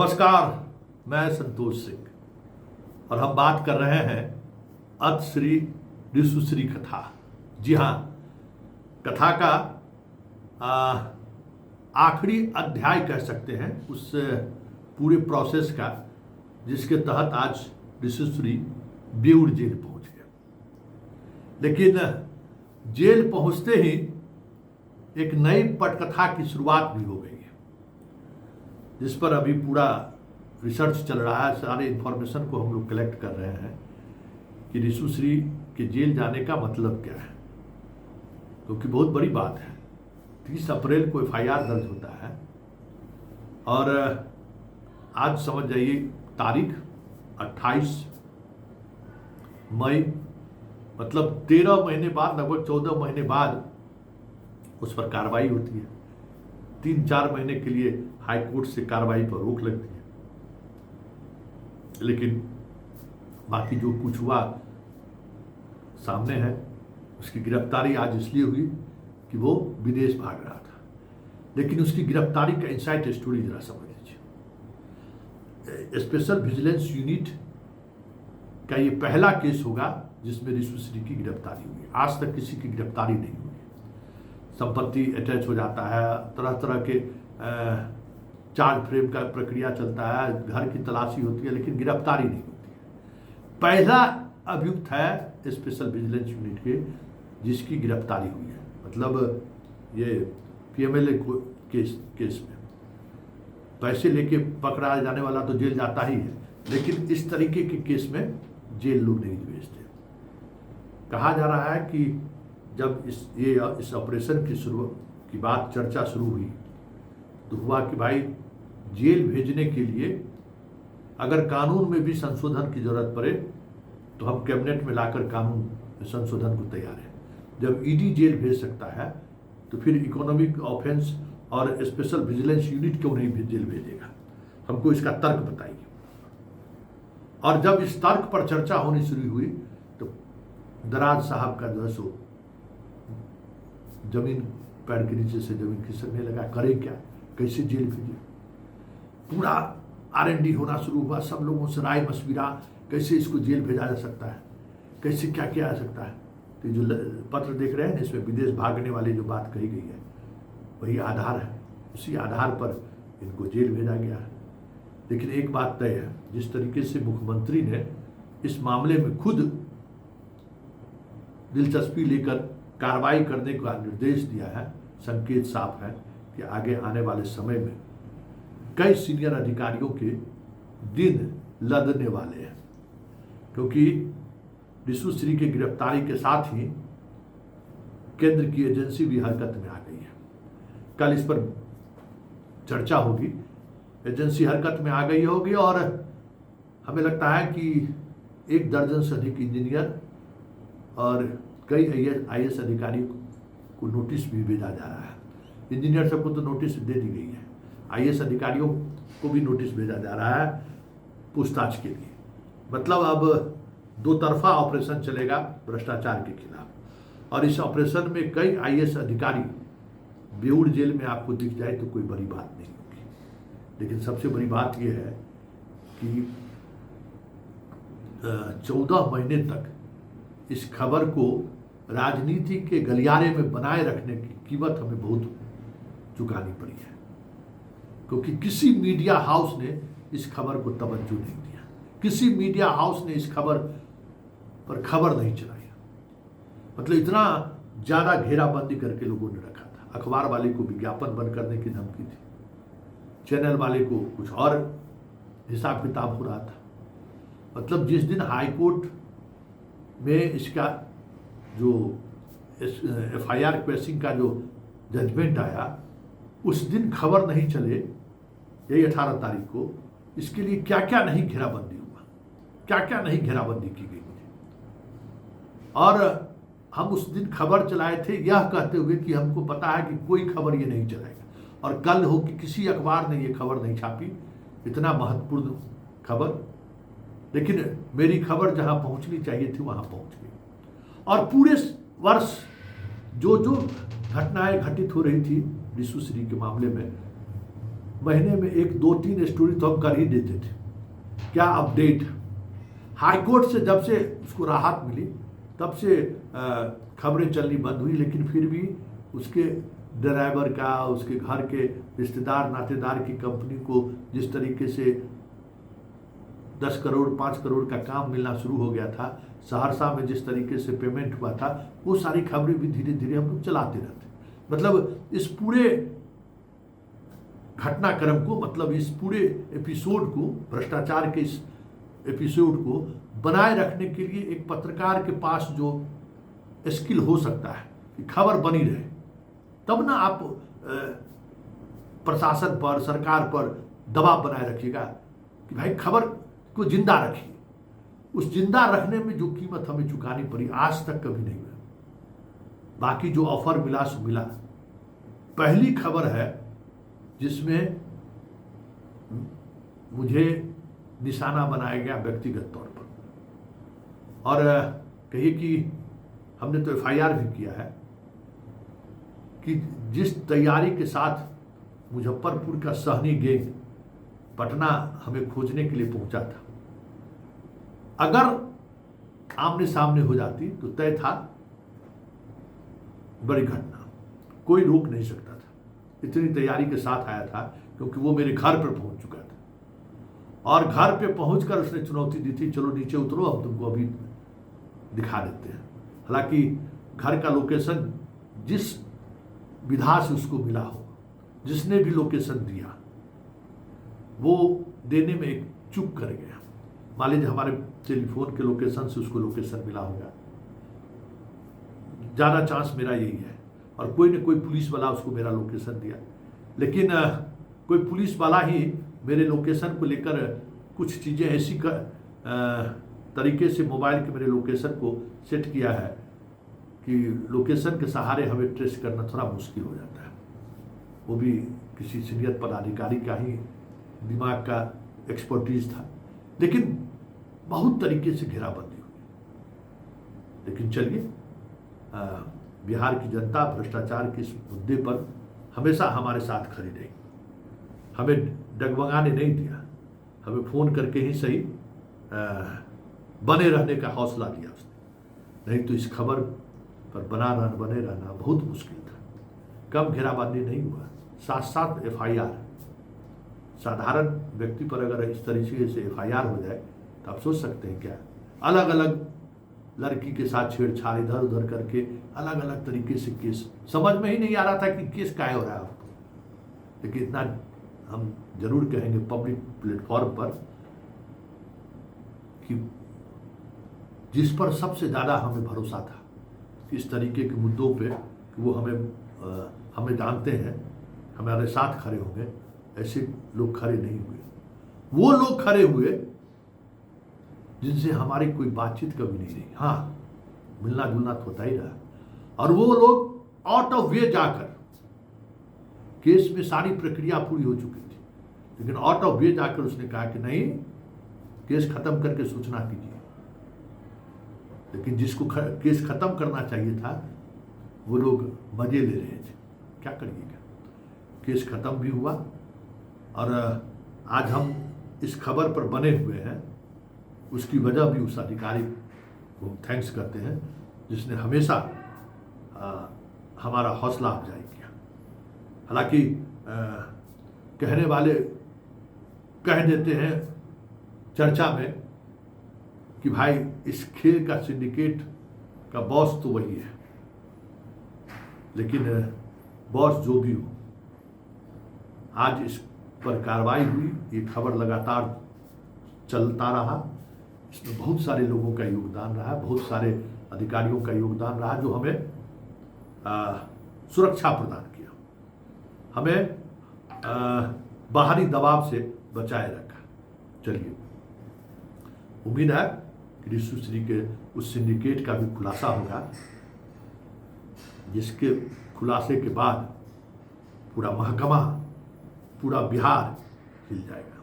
नमस्कार, मैं संतोष सिंह और हम बात कर रहे हैं अत श्री ऋषुश्री कथा। जी हाँ, कथा का आखिरी अध्याय कह सकते हैं उस पूरे प्रोसेस का, जिसके तहत आज ऋषुश्री बेऊर जेल पहुंच गया। लेकिन जेल पहुंचते ही एक नई पटकथा की शुरुआत भी हो गई है, जिस पर अभी पूरा रिसर्च चल रहा है। सारे इन्फॉर्मेशन को हम लोग कलेक्ट कर रहे हैं कि ऋषुश्री के जेल जाने का मतलब क्या है, क्योंकि बहुत बड़ी बात है। 30 अप्रैल को FIR दर्ज होता है और आज समझ जाइए तारीख 28 मई, मतलब 13 महीने बाद, लगभग 14 महीने बाद उस पर कार्रवाई होती है। 3-4 महीने के लिए हाई कोर्ट से कार्रवाई पर रोक लगती है, लेकिन बाकी जो कुछ हुआ सामने है। उसकी गिरफ्तारी आज इसलिए हुई कि वो विदेश भाग रहा था, लेकिन उसकी गिरफ्तारी का इनसाइड स्टोरी जरा समझ लीजिए। स्पेशल विजिलेंस यूनिट का ये पहला केस होगा जिसमें ऋषुश्री की गिरफ्तारी हुई। आज तक किसी की गिरफ्तारी नहीं हुई। संपत्ति अटैच हो जाता है, तरह तरह के चार्ज फ्रेम का प्रक्रिया चलता है, घर की तलाशी होती है, लेकिन गिरफ्तारी नहीं होती है। पहला अभियुक्त है स्पेशल विजिलेंस यूनिट के जिसकी गिरफ्तारी हुई है। मतलब ये PMLA केस में पैसे लेके पकड़ा जाने वाला तो जेल जाता ही है, लेकिन इस तरीके के केस में जेल लोग नहीं भेजते। कहा जा रहा है कि जब इस ऑपरेशन की बात चर्चा शुरू हुई तो हुआ कि भाई जेल भेजने के लिए अगर कानून में भी संशोधन की जरूरत पड़े तो हम कैबिनेट में लाकर कानून संशोधन को तैयार हैं। जब ED जेल भेज सकता है तो फिर इकोनॉमिक ऑफेंस और स्पेशल विजिलेंस यूनिट क्यों नहीं जेल भेजेगा? हमको इसका तर्क बताइए। और जब इस तर्क पर चर्चा होनी शुरू हुई तो दराज साहब का जो है सो जमीन पैर के नीचे से जमीन खिसकने लगा। करे क्या, कैसे जेल भेजे? पूरा R&D होना शुरू हुआ। सब लोगों से राय मशविरा, कैसे इसको जेल भेजा जा सकता है, कैसे क्या किया जा सकता है। तो जो पत्र देख रहे हैं इसमें विदेश भागने वाली जो बात कही गई है वही आधार है। उसी आधार पर इनको जेल भेजा गया है। लेकिन एक बात तय है, जिस तरीके से मुख्यमंत्री ने इस मामले में खुद दिलचस्पी लेकर कार्रवाई करने का निर्देश दिया है, संकेत साफ है कि आगे आने वाले समय में कई सीनियर अधिकारियों के दिन लदने वाले हैं, क्योंकि ऋषुश्री की गिरफ्तारी के साथ ही केंद्र की एजेंसी भी हरकत में आ गई है। कल इस पर चर्चा होगी। एजेंसी हरकत में आ गई होगी और हमें लगता है कि 1 दर्जन से अधिक इंजीनियर और कई IAS अधिकारी को नोटिस भी भेजा जा रहा है। इंजीनियर सबको तो नोटिस दे दी गई है, IAS अधिकारियों को भी नोटिस भेजा जा रहा है पूछताछ के लिए। मतलब अब 2 तरफा ऑपरेशन चलेगा भ्रष्टाचार के खिलाफ। और इस ऑपरेशन में कई IAS अधिकारी बेऊर जेल में आपको दिख जाए तो कोई बड़ी बात नहीं होगी। लेकिन सबसे बड़ी बात यह है कि 14 महीने तक इस खबर को राजनीति के गलियारे में बनाए रखने की कीमत हमें बहुत चुकानी पड़ी है, क्योंकि किसी मीडिया हाउस ने इस खबर को तवज्जो नहीं दिया। किसी मीडिया हाउस ने इस खबर पर खबर नहीं चलाई। मतलब इतना ज़्यादा घेराबंदी करके लोगों ने रखा था। अखबार वाले को विज्ञापन बंद करने की धमकी थी, चैनल वाले को कुछ और हिसाब किताब हो रहा था। मतलब जिस दिन हाई कोर्ट में इसका जो FIR क्वेश्चन का जो जजमेंट आया, उस दिन खबर नहीं चले, यही 18 तारीख को, इसके लिए क्या क्या नहीं घेराबंदी हुआ, क्या क्या नहीं घेराबंदी की गई मुझे। और हम उस दिन खबर चलाए थे यह कहते हुए कि हमको पता है कि कोई खबर ये नहीं चलाएगा, और कल हो कि किसी अखबार ने ये खबर नहीं छापी। इतना महत्वपूर्ण खबर, लेकिन मेरी खबर जहां पहुंचनी चाहिए थी वहां पहुंच गई। और पूरे वर्ष जो जो घटनाएं घटित हो रही थी ऋषुश्री के मामले में, महीने में 1, 2, 3 स्टोरी तो हम कर ही देते थे। क्या अपडेट, हाईकोर्ट से जब से उसको राहत मिली तब से खबरें चलनी बंद हुई, लेकिन फिर भी उसके ड्राइवर का, उसके घर के रिश्तेदार नातेदार की कंपनी को जिस तरीके से 10 करोड़ 5 करोड़ का काम मिलना शुरू हो गया था, सहरसा में जिस तरीके से पेमेंट हुआ था, वो सारी खबरें भी धीरे धीरे हम लोग चलाते रहते। मतलब इस पूरे घटनाक्रम को, मतलब इस पूरे एपिसोड को, भ्रष्टाचार के इस एपिसोड को बनाए रखने के लिए एक पत्रकार के पास जो स्किल हो सकता है कि खबर बनी रहे, तब ना आप प्रशासन पर, सरकार पर दबाव बनाए रखिएगा कि भाई खबर को जिंदा रखिए। उस जिंदा रखने में जो कीमत हमें चुकानी पड़ी आज तक कभी नहीं हुआ। बाकी जो ऑफर मिला सो मिला। पहली खबर है जिसमें मुझे निशाना बनाया गया व्यक्तिगत तौर पर, और कहिए कि हमने तो FIR भी किया है कि जिस तैयारी के साथ मुजफ्फरपुर का सहनी गैंग पटना हमें खोजने के लिए पहुंचा था, अगर आमने सामने हो जाती तो तय था बड़ी घटना, कोई रोक नहीं सकता था। इतनी तैयारी के साथ आया था क्योंकि वो मेरे घर पर पहुंच चुका था, और घर पे पहुंचकर उसने चुनौती दी थी, चलो नीचे उतरो, हम तुमको अभी दिखा देते हैं। हालांकि घर का लोकेशन जिस विधा से उसको मिला हो, जिसने भी लोकेशन दिया, वो देने में एक चूक कर गया। मान लीजिए हमारे टेलीफोन के लोकेशन से उसको लोकेशन मिला होगा, ज़्यादा चांस मेरा यही है, और कोई न कोई पुलिस वाला उसको मेरा लोकेशन दिया, लेकिन कोई पुलिस वाला ही मेरे लोकेशन को लेकर कुछ चीज़ें ऐसी तरीके से मोबाइल के मेरे लोकेशन को सेट किया है कि लोकेशन के सहारे हमें ट्रेस करना थोड़ा मुश्किल हो जाता है। वो भी किसी सीनियर पदाधिकारी का ही दिमाग का एक्सपर्टीज था, लेकिन बहुत तरीके से घेराबंदी हुई। लेकिन चलिए, बिहार की जनता भ्रष्टाचार के इस मुद्दे पर हमेशा हमारे साथ खड़ी रही, हमें डगमगाने नहीं दिया, हमें फ़ोन करके ही सही बने रहने का हौसला दिया उसने। नहीं तो इस खबर पर बने रहना बहुत मुश्किल था। कम घेराबंदी नहीं हुआ, साथ साथ FIR। साधारण व्यक्ति पर अगर इस तरीके से FIR हो जाए तो आप सोच सकते हैं क्या, अलग अलग लड़की के साथ छेड़छाड़ इधर उधर करके अलग अलग तरीके से केस, समझ में ही नहीं आ रहा था कि केस क्या हो रहा है आपको। लेकिन इतना हम जरूर कहेंगे पब्लिक प्लेटफॉर्म पर कि जिस पर सबसे ज़्यादा हमें भरोसा था इस तरीके के मुद्दों पे कि वो हमें जानते हैं, हमारे साथ खड़े होंगे, ऐसे लोग खड़े नहीं हुए। वो लोग खड़े हुए जिनसे हमारी कोई बातचीत कभी नहीं रही। हाँ, मिलना जुलना तो होता ही रहा, और वो लोग आउट ऑफ वे जाकर, केस में सारी प्रक्रिया पूरी हो चुकी थी, लेकिन आउट ऑफ वे जाकर उसने कहा कि नहीं, केस खत्म करके सूचना कीजिए। लेकिन जिसको केस खत्म करना चाहिए था वो लोग मजे ले रहे थे। क्या करिएगा, केस खत्म भी हुआ, और आज हम इस खबर पर बने हुए हैं। उसकी वजह भी उस अधिकारी को थैंक्स करते हैं जिसने हमेशा हमारा हौसला अफजाई किया। हालांकि कहने वाले कह देते हैं चर्चा में कि भाई इस खेल का सिंडिकेट का बॉस तो वही है, लेकिन बॉस जो भी हो, आज इस पर कार्रवाई हुई, ये खबर लगातार चलता रहा, इसमें बहुत सारे लोगों का योगदान रहा, बहुत सारे अधिकारियों का योगदान रहा जो हमें सुरक्षा प्रदान किया, हमें बाहरी दबाव से बचाए रखा। चलिए, उम्मीद है कि ऋषि के उस सिंडिकेट का भी खुलासा होगा, जिसके खुलासे के बाद पूरा महकमा, पूरा बिहार हिल जाएगा।